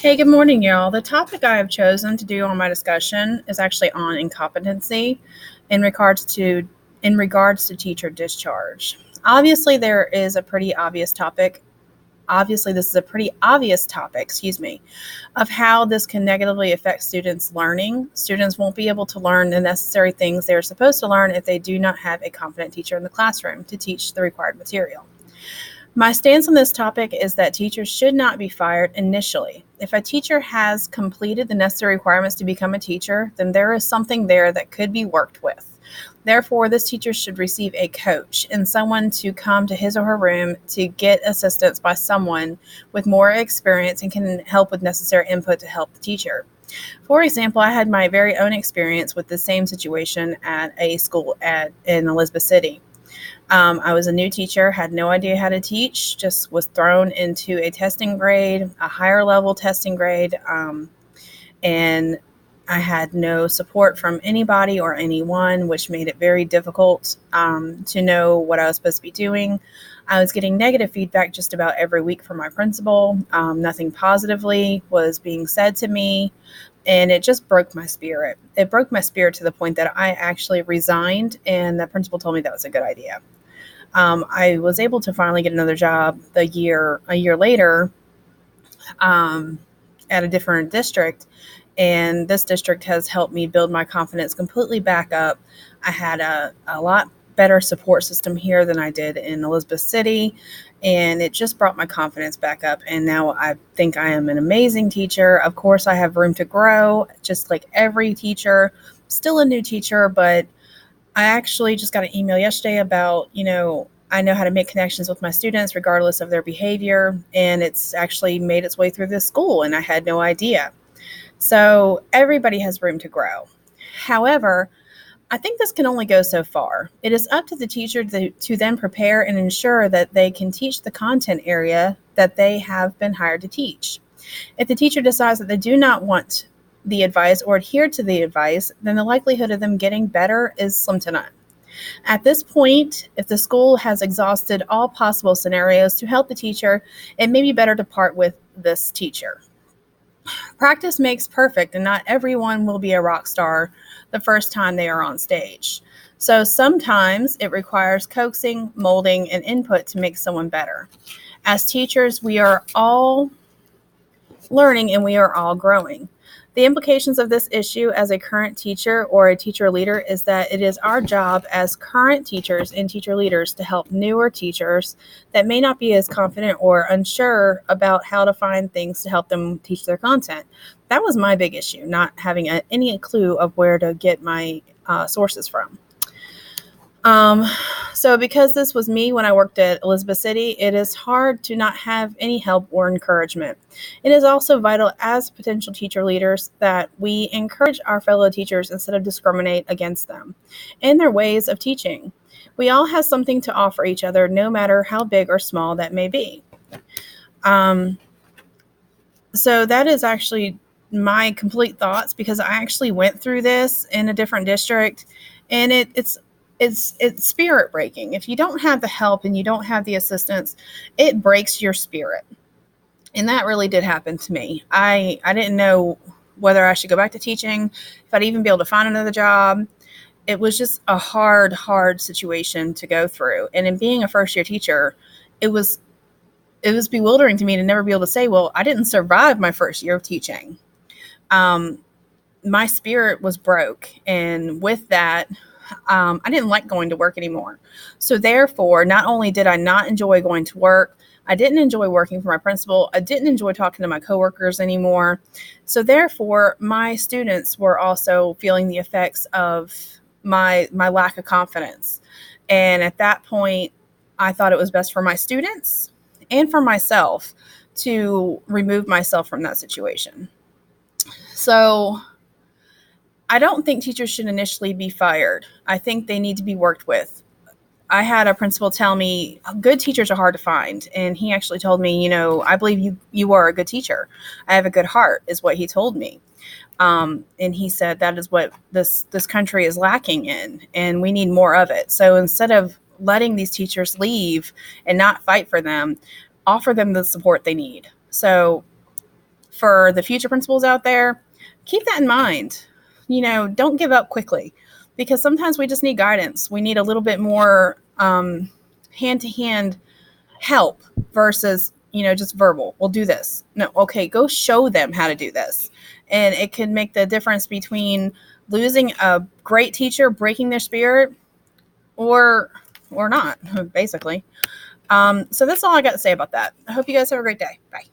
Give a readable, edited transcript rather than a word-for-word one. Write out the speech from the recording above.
Hey, good morning, y'all. The topic I have chosen to do on my discussion is actually on incompetency in regards to teacher discharge. Obviously, there is a pretty obvious topic. Obviously, this is a pretty obvious topic, of how this can negatively affect students' learning. Students won't be able to learn the necessary things they're supposed to learn if they do not have a competent teacher in the classroom to teach the required material. My stance on this topic is that teachers should not be fired initially. If a teacher has completed the necessary requirements to become a teacher, then there is something there that could be worked with. Therefore, this teacher should receive a coach and someone to come to his or her room to get assistance by someone with more experience and can help with necessary input to help the teacher. For example, I had my very own experience with the same situation at a school in Elizabeth City. I was a new teacher, had no idea how to teach, just was thrown into a testing grade, a higher level testing grade, and I had no support from anybody or anyone, which made it very difficult to know what I was supposed to be doing. I was getting negative feedback just about every week from my principal. Nothing positively was being said to me, and it just broke my spirit. It broke my spirit to the point that I actually resigned, and the principal told me that was a good idea. I was able to finally get another job a year later at a different district, and this district has helped me build my confidence completely back up. I had a lot better support system here than I did in Elizabeth City, and it just brought my confidence back up, and now I think I am an amazing teacher. Of course, I have room to grow, just like every teacher. Still a new teacher, but I actually just got an email yesterday about, I know how to make connections with my students regardless of their behavior, and it's actually made its way through this school, and I had no idea. So everybody has room to grow. However, I think this can only go so far. It is up to the teacher to then prepare and ensure that they can teach the content area that they have been hired to teach. If the teacher decides that they do not want the advice or adhere to the advice, then the likelihood of them getting better is slim to none. At this point, if the school has exhausted all possible scenarios to help the teacher, it may be better to part with this teacher. Practice makes perfect, and not everyone will be a rock star the first time they are on stage. So sometimes it requires coaxing, molding, and input to make someone better. As teachers, we are all learning and we are all growing. The implications of this issue as a current teacher or a teacher leader is that it is our job as current teachers and teacher leaders to help newer teachers that may not be as confident or unsure about how to find things to help them teach their content. That was my big issue, not having any clue of where to get my sources from. So because this was me when I worked at Elizabeth City, it is hard to not have any help or encouragement. It is also vital as potential teacher leaders that we encourage our fellow teachers instead of discriminate against them in their ways of teaching. We all have something to offer each other, no matter how big or small that may be. So that is actually my complete thoughts, because I actually went through this in a different district, and it's spirit breaking. If you don't have the help and you don't have the assistance, it breaks your spirit. And that really did happen to me. I didn't know whether I should go back to teaching, if I'd even be able to find another job. It was just a hard situation to go through. And in being a first year teacher, it was bewildering to me to never be able to say, well, I didn't survive my first year of teaching. My spirit was broke. And with that, I didn't like going to work anymore. So therefore, not only did I not enjoy going to work, I didn't enjoy working for my principal. I didn't enjoy talking to my coworkers anymore. So therefore, my students were also feeling the effects of my lack of confidence. And at that point, I thought it was best for my students and for myself to remove myself from that situation. So I don't think teachers should initially be fired. I think they need to be worked with. I had a principal tell me good teachers are hard to find. And he actually told me, I believe you are a good teacher. I have a good heart, is what he told me. And he said that is what this country is lacking in, and we need more of it. So instead of letting these teachers leave and not fight for them, offer them the support they need. So for the future principals out there, keep that in mind. Don't give up quickly, because sometimes we just need guidance. We need a little bit more hand-to-hand help versus, just verbal. We'll do this. No, okay, go show them how to do this. And it can make the difference between losing a great teacher, breaking their spirit, or not, basically. So that's all I got to say about that. I hope you guys have a great day. Bye.